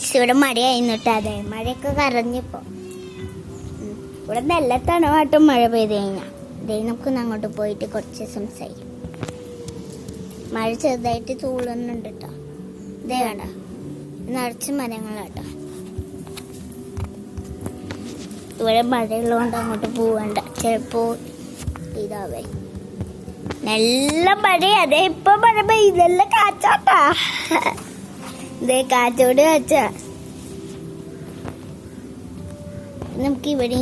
Friends ഇവിടെ മഴയായിരുന്നിട്ട് അതെ മഴയൊക്കെ കറഞ്ഞിപ്പോൾ ഇവിടെ നല്ല തണുവായിട്ടും മഴ പെയ്ത് കഴിഞ്ഞാൽ ഇതേ നമുക്കൊന്ന് അങ്ങോട്ട് പോയിട്ട് കുറച്ച് സംസാരിക്കും. മഴ ചെറുതായിട്ട് തൂളുന്നുണ്ട് കേട്ടോ. ഇതേ വേണ്ട നിറച്ച് മരങ്ങളാട്ടോ. ഇവിടെ മഴയുള്ളതുകൊണ്ട് അങ്ങോട്ട് പോവണ്ട, ചിലപ്പോൾ ഇതാവേ നല്ല മഴ. അതെ ഇപ്പൊ മഴ പെയ്തല്ല കാച്ചാട്ടാ. ഇതേ കാറ്റോട് കാച്ച. നമുക്ക് ഇവിടെ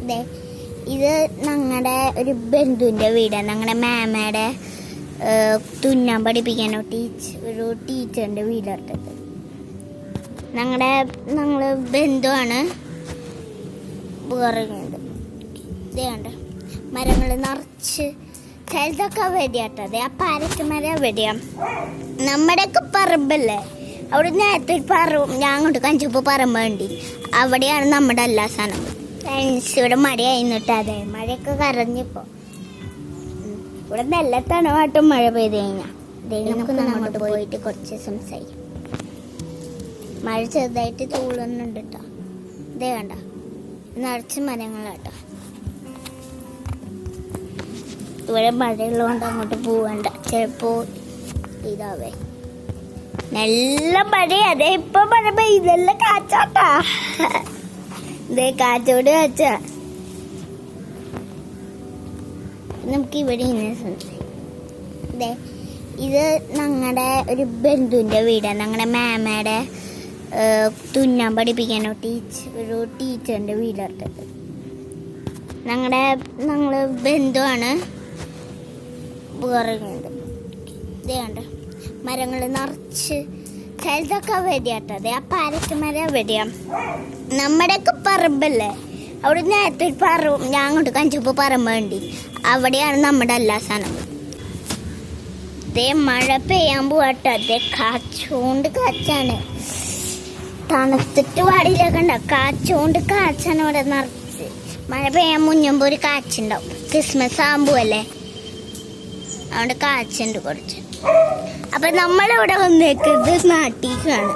ഇതേ ഇത് ഞങ്ങളുടെ ഒരു ബന്ധുവിൻ്റെ വീടാണ്. ഞങ്ങളുടെ മാമയുടെ തുന്നാൻ പഠിപ്പിക്കാനോ ഒരു ടീച്ചറിൻ്റെ വീടാട്ടത്. ഞങ്ങൾ ബന്ധുവാണ് പറയുന്നത്. ഇതേ കണ്ട മരങ്ങൾ നിറച്ച് ചിലതൊക്കെ വെടിയാട്ടത്. ആ പാരറ്റ് മരം വെടിയാം. നമ്മുടെയൊക്കെ പറമ്പല്ലേ, അവിടെ നേരത്തെ ഒരു പറമ്പ് ഞാൻ അങ്ങോട്ട് കഞ്ചപ്പോൾ പറമ്പ് വേണ്ടി അവിടെയാണ് നമ്മുടെ എല്ലാ സാധനവും. ഫ്രണ്ട്സ് ഇവിടെ മഴയായിരുന്നിട്ട് അതെ മഴയൊക്കെ കറഞ്ഞിപ്പോൾ ഇവിടെ നല്ല തണുവായിട്ടും മഴ പെയ്ത് കഴിഞ്ഞാൽ നമുക്കൊന്ന് അങ്ങോട്ട് പോയിട്ട് കുറച്ച് സംസാരിക്കും. മഴ ചെറുതായിട്ട് തൂളുന്നുണ്ട് കേട്ടോ. ഇതേ കണ്ട നിറച്ച് മരങ്ങളാട്ടോ. ഇവിടെ മഴയുള്ളതുകൊണ്ട് അങ്ങോട്ട് പോവണ്ട, ചിലപ്പോൾ ഇതാവേ നല്ല മഴ. അതെ ഇപ്പൊ മഴ പെയ്തല്ല കാച്ചാട്ടാ. ഇതേ കാറ്റോട് കാച്ച. നമുക്ക് ഇവിടെ ഇതേ ഇത് ഞങ്ങളുടെ ഒരു ബന്ധുവിൻ്റെ വീടാണ്. ഞങ്ങളുടെ മാമയുടെ തുന്നാൻ പഠിപ്പിക്കാനോ ഒരു ടീച്ചറിൻ്റെ വീടാട്ടത്. ഞങ്ങൾ ബന്ധുവാണ് പറയുന്നത്. ഇതേ കണ്ട മരങ്ങൾ നിറച്ച് ചിലതൊക്കെ വെടിയാട്ടത്. ആ പാരറ്റ് മരം വെടിയാം. നമ്മുടെയൊക്കെ പറമ്പല്ലേ, അവിടെ നേരത്തെ ഒരു പറമ്പ് ഞാൻ അങ്ങോട്ട് കഞ്ചപ്പോൾ പറമ്പ് വേണ്ടി അവിടെയാണ് നമ്മുടെ എല്ലാ സാധനവും. ഇതേ മഴ പെയ്യാൻ പോവാട്ടോ. അതേ കാച്ചോണ്ട് കാച്ചാണ്. തണുത്തിട്ട് പാടിയിലേക്കണ്ട കാച്ചോണ്ട് കാച്ചാണ് ഇവിടെ നിറച്ച്. മഴ പെയ്യാൻ മുന്നുമ്പോൾ ഒരു കാച്ചുണ്ടാവും. ക്രിസ്മസ് ആകുമ്പോൾ അല്ലേ, അതുകൊണ്ട് കാച്ചുണ്ട് കുറച്ച്. അപ്പം നമ്മളിവിടെ വന്നേക്കുന്നത് നാട്ടിലേക്കാണ്.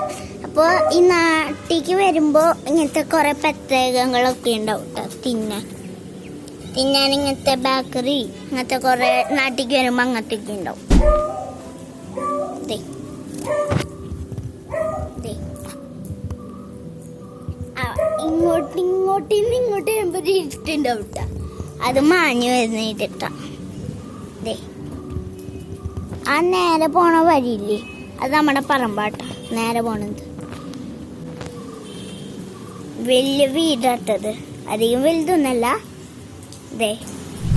അപ്പോൾ ഈ നാട്ടിലേക്ക് വരുമ്പോൾ ഇങ്ങനത്തെ കുറേ പ്രത്യേകങ്ങളൊക്കെ ഉണ്ടാവും കേട്ടോ. തിന്നാൻ ഇങ്ങനത്തെ ബേക്കറി ഇങ്ങനത്തെ കുറേ നാട്ടിലേക്ക് വരുമ്പോൾ അങ്ങനത്തെയൊക്കെ ഉണ്ടാവും. ഇങ്ങോട്ട് വരുമ്പോൾ ഒരു ഇരുട്ടുണ്ടാവും കേട്ടോ. അത് മാഞ്ഞു വരുന്നിട്ടാ. ആ നേരെ പോണ വഴിയില്ലേ, അത് നമ്മുടെ പറമ്പാട്ട. നേരെ പോണത് വലിയ വീടാട്ടത്, അധികം വലുതൊന്നല്ല. ഇതേ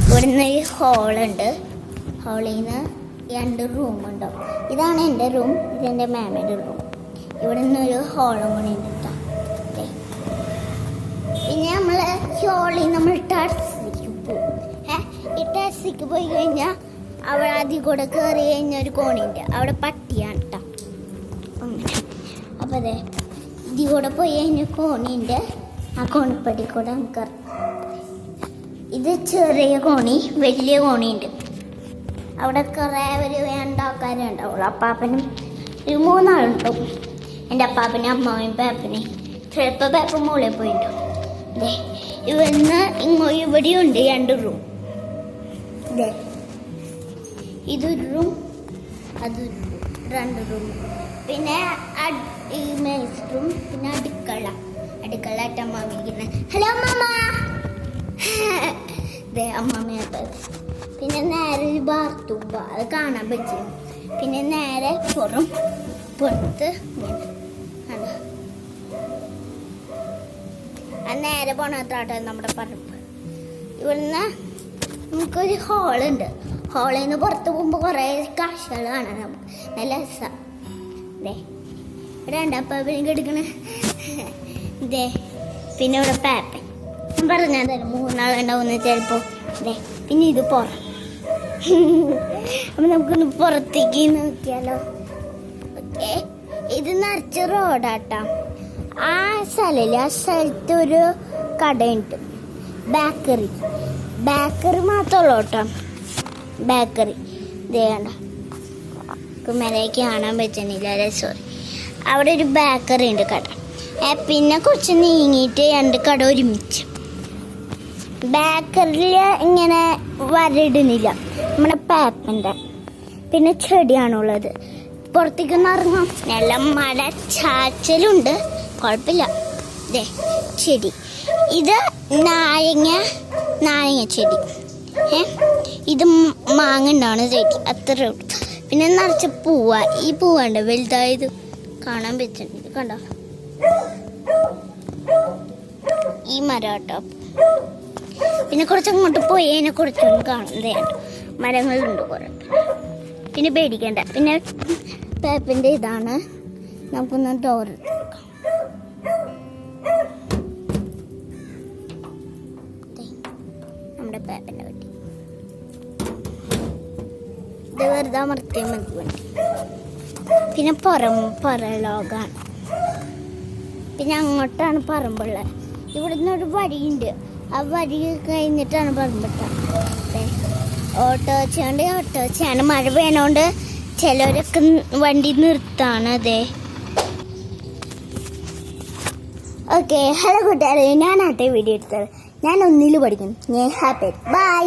ഇവിടുന്ന് ഒരു ഹോളുണ്ട്. ഹോളിൽ നിന്ന് 2 റൂമുണ്ടാവും. ഇതാണ് എൻ്റെ റൂം, ഇതെൻ്റെ മാമയുടെ റൂം. ഇവിടെ നിന്നൊരു ഹോളും കൂടി ഉണ്ട് കേട്ടോ. പിന്നെ നമ്മൾ ഹോളിൽ നമ്മൾ ടെറസിലേക്ക് പോകും. ഈ ടെറസിലേക്ക് പോയി കഴിഞ്ഞാൽ അവിടെ അതിൽ കൂടെ കയറി കഴിഞ്ഞ ഒരു കോണിൻ്റെ അവിടെ പട്ടിയാണ് കേട്ടോ. അപ്പം അതെ ഇതിൽ കൂടെ പോയി കഴിഞ്ഞ കോണിൻ്റെ ആ കോണിപ്പടി കൂടെ നമുക്ക് ഇത് ചെറിയ കോണി, വലിയ കോണിയുണ്ട്. അവിടെ കുറേ ഒരു 2 ആൾക്കാരുണ്ടാവുള്ളൂ. അപ്പാപ്പനും ഒരു 3 ആളുണ്ടാവും. എൻ്റെ അപ്പാപ്പനും അമ്മാവനും പേപ്പനെയും. ചിലപ്പോൾ പേപ്പർ മുകളിൽ പോയിട്ടുണ്ടാവും. അതെ ഇവിടുന്ന് ഇവിടെയുണ്ട് 2 റൂം. അതെ ഇതൊരു റൂം, അതൊരു റൂം, 2 റൂം. പിന്നെ ഈ മേസ് റൂം, പിന്നെ അടുക്കള ആയിട്ട് അമ്മാമിരിക്കുന്ന ഹലോ അമ്മമ്മ. അതെ അമ്മമ്മയാട്ടത്. പിന്നെ നേരെ ഒരു ബാത്റൂം, അത് കാണാൻ പറ്റും. പിന്നെ നേരെ പുറത്ത് നേരെ പോണത്താട്ടോ നമ്മുടെ പറമ്പ്. ഇവിടുന്ന് നമുക്കൊരു ഹോളുണ്ട്. ഹോളിൽ നിന്ന് പുറത്ത് പോകുമ്പോൾ കുറേ കാഴ്ചകൾ കാണാൻ നമുക്ക് നല്ല രസമാണ്. ഇതേ ഇവിടെ ഉണ്ടാപ്പാപ്പനും കിടക്കണ. ഇതേ പിന്നെ ഇവിടെ പാപ്പൻ. ഞാൻ പറഞ്ഞാൽ തരാം 3 ആളുണ്ടാവുന്ന ചിലപ്പോൾ. ഇതേ പിന്നെ ഇത് അപ്പം നമുക്കൊന്ന് പുറത്തേക്ക് നോക്കിയാലോ. ഓക്കെ ഇത് നിറച്ച റോഡാട്ടാ. ആ സ്ഥലത്ത് ഒരു കടയുണ്ട്, ബേക്കറി മാത്രമുള്ളൂ കേട്ടോ. ബേക്കറി ഇതേണ്ട കുമരയ്ക്ക് കാണാൻ പറ്റുന്നില്ല, സോറി. അവിടെ ഒരു ബേക്കറി ഉണ്ട് കട. പിന്നെ കുറച്ച് നീങ്ങിയിട്ട് രണ്ട് കട ഒരുമിച്ച്. ബേക്കറിയിൽ ഇങ്ങനെ വരയിടുന്നില്ല, നമ്മുടെ പേപ്പൻ്റെ. പിന്നെ ചെടിയാണുള്ളത്. പുറത്തേക്കൊന്നും ഇറങ്ങാം. നല്ല മഴ ചാച്ചലുണ്ട്, കുഴപ്പമില്ല. ഇതേ ചെടി, ഇത് നാരങ്ങ ചെടി. ഇത് മാങ്ങ ഉണ്ടാവുന്ന ചെടി, അത്ര. പിന്നെ നിറച്ച് പൂവ. ഈ പൂവുണ്ട് വലുതായത് കാണാൻ പറ്റുന്നുണ്ട്, കണ്ടോ? ഈ മരം കേട്ടോ. പിന്നെ കുറച്ചങ്ങോട്ട് പോയി അതിനെ കുറച്ചൊന്നും കാണുന്നതേ മരങ്ങളുണ്ട് കുറേ. പിന്നെ പേടിക്കണ്ട. പിന്നെ പേപ്പിൻ്റെ ഇതാണ്. നമുക്കൊന്ന് ഡോർ നമ്മുടെ പേപ്പിൻ്റെ പറ്റി ഇത് വെറുതെ അമർത്തിയാൽ മതി വണ്ടി. പിന്നെ പുറലോകാണ്. പിന്നെ അങ്ങോട്ടാണ് പറമ്പുള്ളത്. ഇവിടുന്ന് ഒരു വഴിയുണ്ട്, ആ വഴി കഴിഞ്ഞിട്ടാണ് പറമ്പിട്ട. ഓട്ടോച്ചാണ്. മഴ പെയ്യണോണ്ട് ചിലവരൊക്കെ വണ്ടി നിർത്താണ്. അതെ, ഓക്കെ. ഹലോ കൂട്ടുകാരെ, ഞാനാട്ടെ വീഡിയോ എടുത്തത്. ഞാൻ 1ൽ പഠിക്കുന്നു. ഞാൻ ഹാപ്പി. ബൈ.